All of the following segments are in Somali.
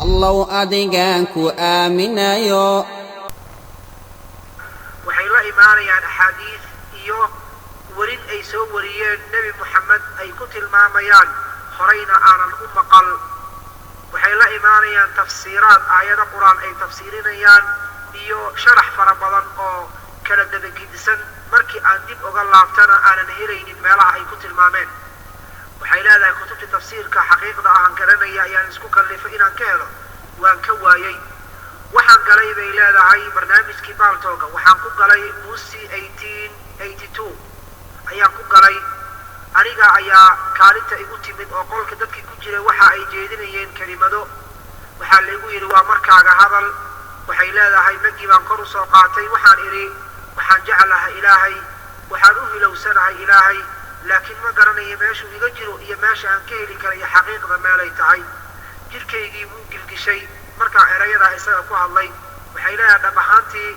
الله أديك آمنا يو وحيلا إيمانيان أحاديث إيوه ورين أي سو وريين نبي محمد أي كتل ماميان خرينا آنا الأمة قل وحيلا إيمانيان تفسيرات آيات القرآن أي تفسيرينيان إيو شرح فربضان أو كلا دبقيدسن مركي آن ديب أغلابتنا آنا نهيرين الميلاha أي كتل مامين وحيلا ذا كتبت تفسير كحقيقة آهان كرانيا يعني اسكو كالليفة إنان كهلو وان كوايي waxaan galay bay leedahay barnaamijkii baaltooga waxaan ku galay muusi 1882 ayaan ku galay aniga ayaa kaalinta igu timid oo qolka dadkii ku jiray waxa ay jeedinayeen kelimado waxaa la igu yiri waa markaaga hadal waxay leedahay magii baan kor u soo qaatay waxaan iri waxaan jecelahay ilaahay waxaan u hilowsanahay ilaahay laakiin ma garanayo meeshu iga jiro iyo meesha aan ka heli karo iyo xaqiiqda meelay tahay jirkaygii wuu gilgishay marka erayada isaga ku hadlay waxay leedahay dhabahaantii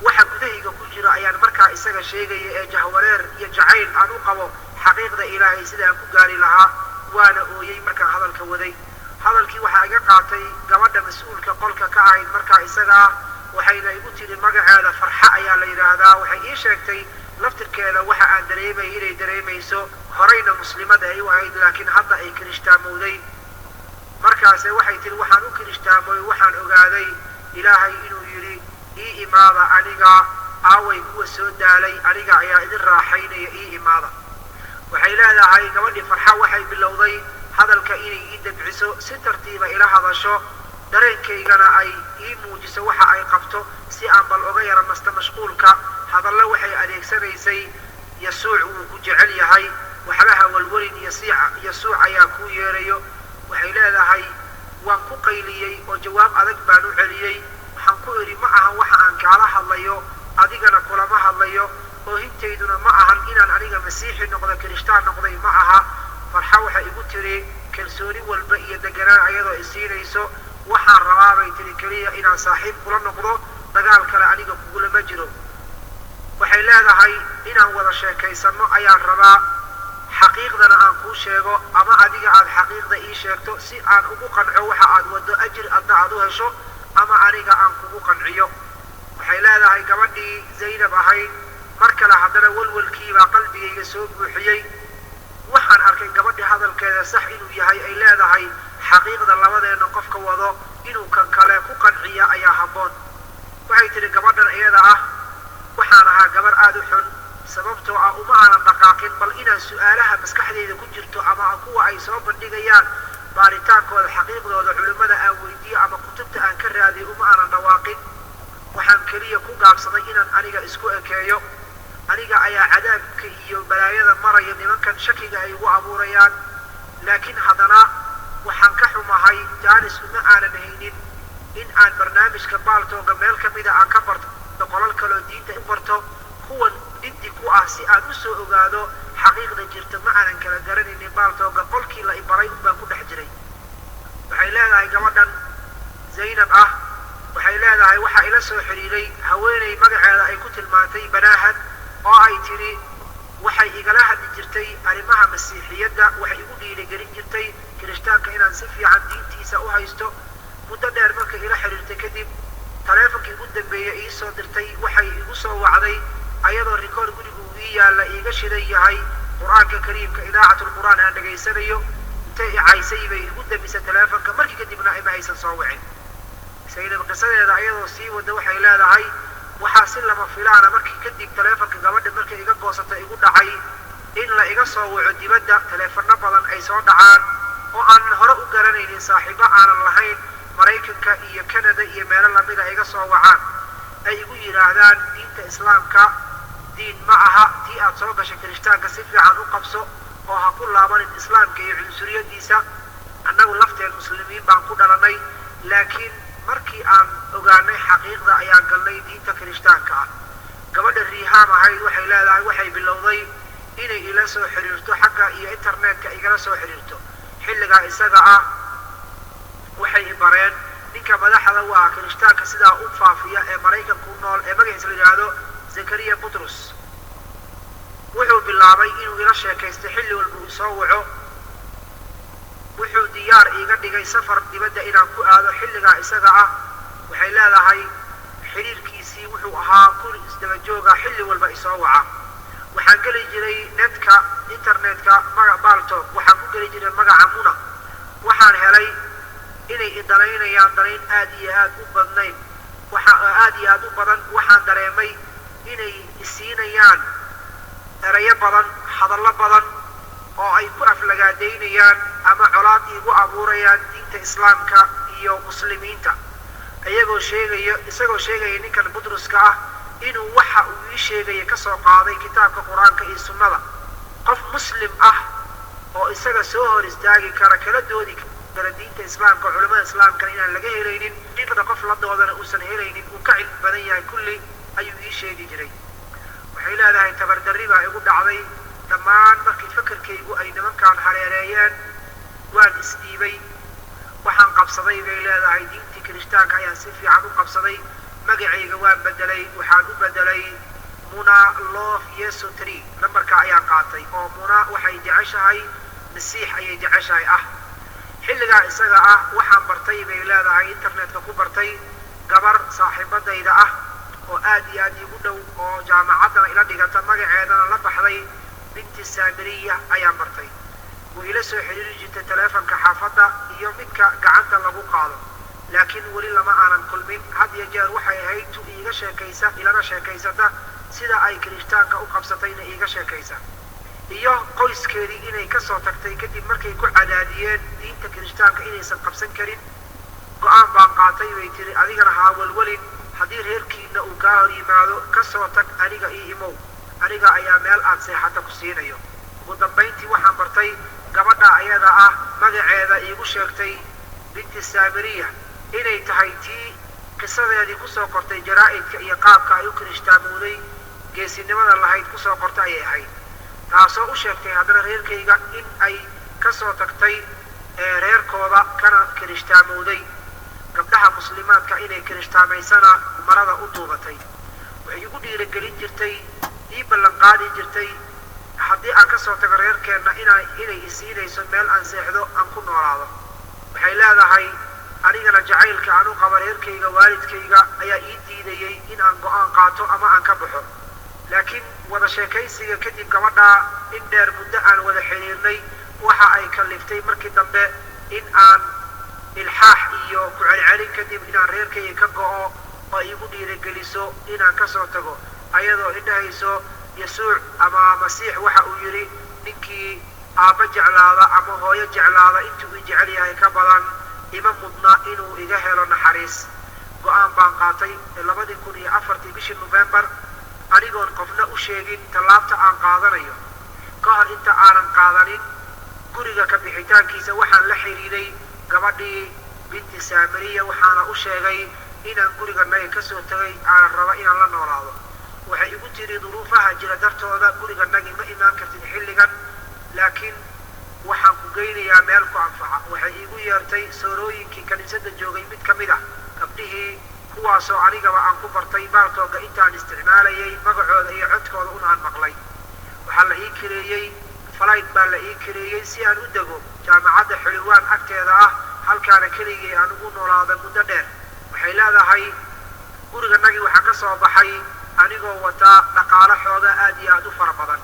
waxa gudahayga ku jira ayaan marka isaga sheegay ee jahwareer iyo jacayl aan u qabo xaqiiqda ilaahay sida aan ku gaari lahaa waana ooyay marka hadalka waday hadalkii waxa iga qaatay gabadha mas'uulka qolka ka ahayd marka isaga waxayna igu tiri magaceeda farxa ayaa la yiraahdaa waxay ii sheegtay laftirkeeda waxa aan dareemay inay dareemayso horeyna muslimada ay u ahayd laakiin hadda ay kirishtaamowday markaas waxay tiri waxaan u kirishtaamay waxaan ogaaday ilaahay inuu yiri ii imaada aniga aaway kuwa soo daalay aniga ayaa idin raaxaynaya ii imaada waxay leedahay gabadhii farxa waxay bilowday hadalka inay ii dabciso si tartiiba ila hadasho dareenkaygana ay ii muujiso waxa ay qabto si aan bal oga yara nasta mashquulka hadalla waxay adeegsanaysay yasuuc uu ku jecel yahay waxlaha walwalin yasuuc ayaa ku yeerayo waxay leedahay waan ku qayliyay oo jawaab adag baan u celiyay waxaan ku iri ma aha waxa aan kaala hadlayo adigana kulama hadlayo oo hintayduna ma ahan inaan aniga masiixi noqdo kirishtaan noqday ma aha farxa waxay igu tiri kalsooni walba iyo deganaan ayadoo isiinayso waxaan rabaa bay tiri kaliya inaan saaxiib kula noqdo dagaal kale aniga kugulama jiro waxay leedahay inaan wada sheekaysano ayaan rabaa xaqiiqdana aan kuu sheego ama adiga aad xaqiiqda ii sheegto si aan ugu qanco waxa aad wado ajir adna aad u hesho ama aniga aan kugu qanciyo waxay leedahay gabadhii zaynab ahayd mar kale haddana walwalkiibaa qalbigayga soo buuxiyey waxaan arkay gabadhii hadalkeeda sax inuu yahay ay leedahay xaqiiqda labadeena qofka wado inuu kan kale ku qanciya ayaa habboon waxay tiri gabadhan iyada ah waxaan ahaa gabar aad u xun sababtoo ah uma aanan dhaqaaqin bal inaan su'aalaha maskaxdeyda ku jirto ama kuwa ay soo bandhigayaan baaritaankooda xaqiiqdooda culimada aan weydiiyo ama kutubta aan ka raadiyo uma aanan dhawaaqin waxaan keliya ku gaabsaday inaan aniga isku ekeeyo aniga ayaa cadaabka iyo balaayada maraya nimankan shakiga ay ugu abuurayaan laakiin haddana waxaan ka xumahay jaanis uma aanan haynin in aan barnaamijka baaltooga meel ka mida aan ka barto qolal kaloo diinta u barto kuwan diddi ku ah si aan u soo ogaado xaqiiqda jirta ma aanan kala garanaynin baaltooga qolkii la ibaray baan ku dhex jiray waxay leedahay gabadhan zaynab ah waxay leedahay waxa ila soo xiriiray haweeney magaceeda ay ku tilmaantay banaahad oo ay tiri waxay igala hadli jirtay arrimaha masiixiyadda waxay igu dhiirigelin jirtay kirishtaanka inaan si fiican diintiisa u haysto muddo dheer markay ila xiriirtay kadib taleefonkii ugu dambeeyay ii soo dirtay waxay igu soo wacday ayadoo rikoor gurigu ii yaalla iiga shidan yahay qur-aanka kariimka idaacatul qur'aan aan dhegaysanayo intay i caysay bay igu damisay taleefonka markii kadibna ima aysan soo wicin saynab qisadeeda ayadoo sii wada waxay leedahay waxaa si lama filaana markii kadib taleefonka gabadha markay iga goosatay igu dhacay in la iga soo waco dibadda taleefanno badan ay soo dhacaan oo aan hore u garanaynin saaxiibo aanan lahayn maraykanka iyo kanada iyo meelo lamida iga soo wacaan ay igu yidhaahdaan diinta islaamka diin ma aha tii aad soo gashay kirishtaanka si fiican u qabso oo ha ku laabanin islaamka iyo cunsuriyadiisa annagu lafteen muslimiin baan ku dhalanay laakiin markii aan ogaanay xaqiiqda ayaan galnay diinta kirishtaanka ah gabadha riihaam ahayd waxay leedahay waxay bilowday inay ila soo xiriirto xagga iyo internetka igala soo xiriirto xilligaa isaga ah waxay bareen ninka madaxda u ah kirishtaanka sidaa u faafiya ee maraykanka ku nool ee magaciisa la yidhaahdo zakariya butrus wuxuu bilaabay inuu ila sheekaysto xilli walba uu soo waco wuxuu diyaar iiga dhigay safar dibadda inaan ku aado xilligaa isaga ah waxay leedahay xiriirkiisii wuxuu ahaa kun isdaba jooga xilli walba isoo waca waxaan geli jiray netka internetka magac baaltoog waxaan ku geli jiray magaca muna waxaan helay inay idalaynayaan dalayn aad iyo aad u badnayn aad iyo aad u badan waxaan dareemay inay isiinayaan erayo badan hadallo badan oo ay ku aflagaadaynayaan ama colaad iigu abuurayaan diinta islaamka iyo muslimiinta isagoo sheegaya ninkan budruska ah inuu waxa uu ii sheegaya ka soo qaaday kitaabka qur-aanka iyo sunnada qof muslim ah oo isaga soo hor istaagi kara kala doodi kara diinta islaamka culamada islaamkana inaan laga helaynin dhibna qof la doodana uusan helaynin uu ka cilmi badan yahay kulli ayuu ii sheegi jiray waxay leedahay tabardarri baa igu dhacday dhammaan markii fakarkaygu ay nimankaan hareereeyeen waan isdhiibay waxaan qabsaday bay leedahay diintii kirishtaanka ayaan si fiican u qabsaday magacayga waan bedelay waxaan u bedelay muna love yeso tree lambarka ayaan qaatay oo muna waxay jeceshahay masiix ayay jeceshahay ah xilligaa isaga ah waxaan bartay bay leedahay internetka ku bartay gabar saaxiibadayda ah oo aad iyo aad iigu dhow oo jaamacaddana ila dhigata magaceedana la baxday binti saamiriya ayaan bartay way ila soo xiriiri jirtay taleefanka xaafadda iyo midka gacanta lagu qaado laakiin weli lama aanan kulmin had iyo jeer waxay ahayd tu iiga sheekaysa ilana sheekaysata sida ay kirishtaanka u qabsatayna iiga sheekaysa iyo qoyskeedii inay ka soo tagtay kadib markay ku cadaadiyeen diinta kirishtaanka inaysan qabsan karin go'aan baan qaatay bay tiri adigana haa walwalin haddii reerkiina uu kaa hor yimaado ka soo tag aniga ii imow aniga ayaa meel aad seexata ku siinayo ugu dambayntii waxaan bartay gabadha ayada ah magaceeda iigu sheegtay binti saamiriya inay tahay tii qisadeedii kusoo qortay jaraa'idka iyo qaabka ay u kirishtaamooday geesinimada lahayd kusoo qorta ayay ahayd taasoo u sheegtay haddana reerkayga in ay ka soo tagtay reerkooda kana kirishtaamooday gabdhaha muslimaadka inay kirishtaamaysana marada u duubatay waxay igu dhiirigelin jirtay ii ballan qaadi jirtay haddii aan ka soo tago reerkeenna inay isiinayso meel aan seexdo aan ku noolaado waxay leedahay anigana jacaylka aan u qaba reerkayga waalidkayga ayaa ii diidayay in aan go'aan qaato ama aan ka baxo laakiin wada sheekaysiga kadib gabadhaa in dheer muddo aan wada xiriirnay waxa ay kaliftay markii dambe in aan ilxaax iyo ku celcelin kadib inaan reerkayga ka go'o oo iigu dhiirigeliso inaan ka soo tago ayadoo idhahayso yasuuc ama masiix waxa uu yidhi ninkii aabba jeclaada ama hooyo jeclaada intuu ii jecel yahay ka badan ima mudna inuu iga helo naxariis go'aan baan qaatay 2004 bishii November anigoon qofna u sheegin tallaabta aan qaadanayo ka hor inta aanan qaadanin guriga ka bixitaankiisa waxaan la xiriiray gabadhii binti saamiriya waxaana u sheegay inaan guriganaga ka soo tagay aan raba inaan la noolaado waxay igu tiri duruufaha jira dartooda guriganagi ma imaan kartid xilligan laakiin waxaan ku geynayaa meel ku anfaca waxay igu yeertay soorooyinkii kaniisadda joogay mid ka mid ah gabdhihii kuwaasoo anigaba aan ku bartay baaltooga intaan isticmaalayay magacooda iyo codkooda unaan maqlay waxaa la ii kireeyey flight baa la ii kireeyey si aan u dego jaamacadda xulwaan agteeda ah halkaana keligii aan ugu noolaada muddo dheer waxay leedahay guriganagii waxaan ka soo baxay anigoo wataa dhaqaale xooga aad iyo aad u fara badan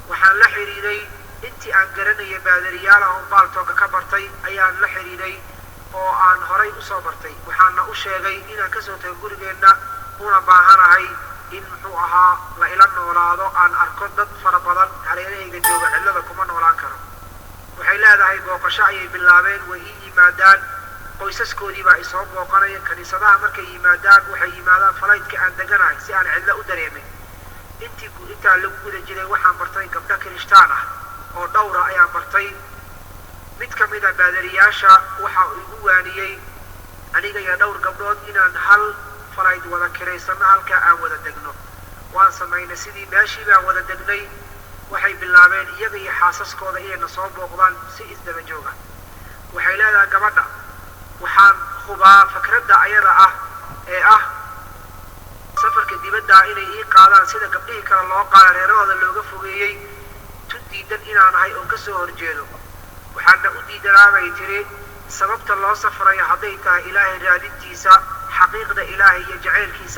waxaan la xiriiray intii aan garanayay baadariyaalaha oo baaltooga ka bartay ayaan la xiriiray oo aan horay u soo bartay waxaana u sheegay inaan ka soo tago gurigeenna una baahanahay in muxuu ahaa la ila noolaado aan arko dad fara badan hareerahayga jooga cillada kuma noolaan karo waxay leedahay booqasho ayay bilaabeen way ii yimaadaan qoysaskoodii baa isoo booqanaya kaniisadaha markay yimaadaan waxay yimaadaan falaytka aan deganahay si aan cidlo u dareemin intaa lagu guda jiray waxaan bartay gabdho kirishtaan ah oo dhowra ayaan bartay mid ka mid a baadariyaasha waxa uu igu waaniyey aniga iyo dhowr gabdhood inaan hal falayd wada kiraysano halkaa aan wada degno waan samaynay sidii meeshii baan wada degnay waxay bilaabeen iyaga iyo xaasaskooda inayna soo booqdaan si isdaba jooga waxay leedahay gabadha waxaan hubaa fikradda ayada ah ee ah safarka dibadda inay ii qaadaan sida gabdhihii kale loo qaada reerahooda looga fogeeyey tu diidan inaan ahay oo ka soo horjeedo وحنا أدي دلابي تري سببت الله صفر يا حضيتها إلهي رادنتيسا حقيقة إلهي يجعل كيسا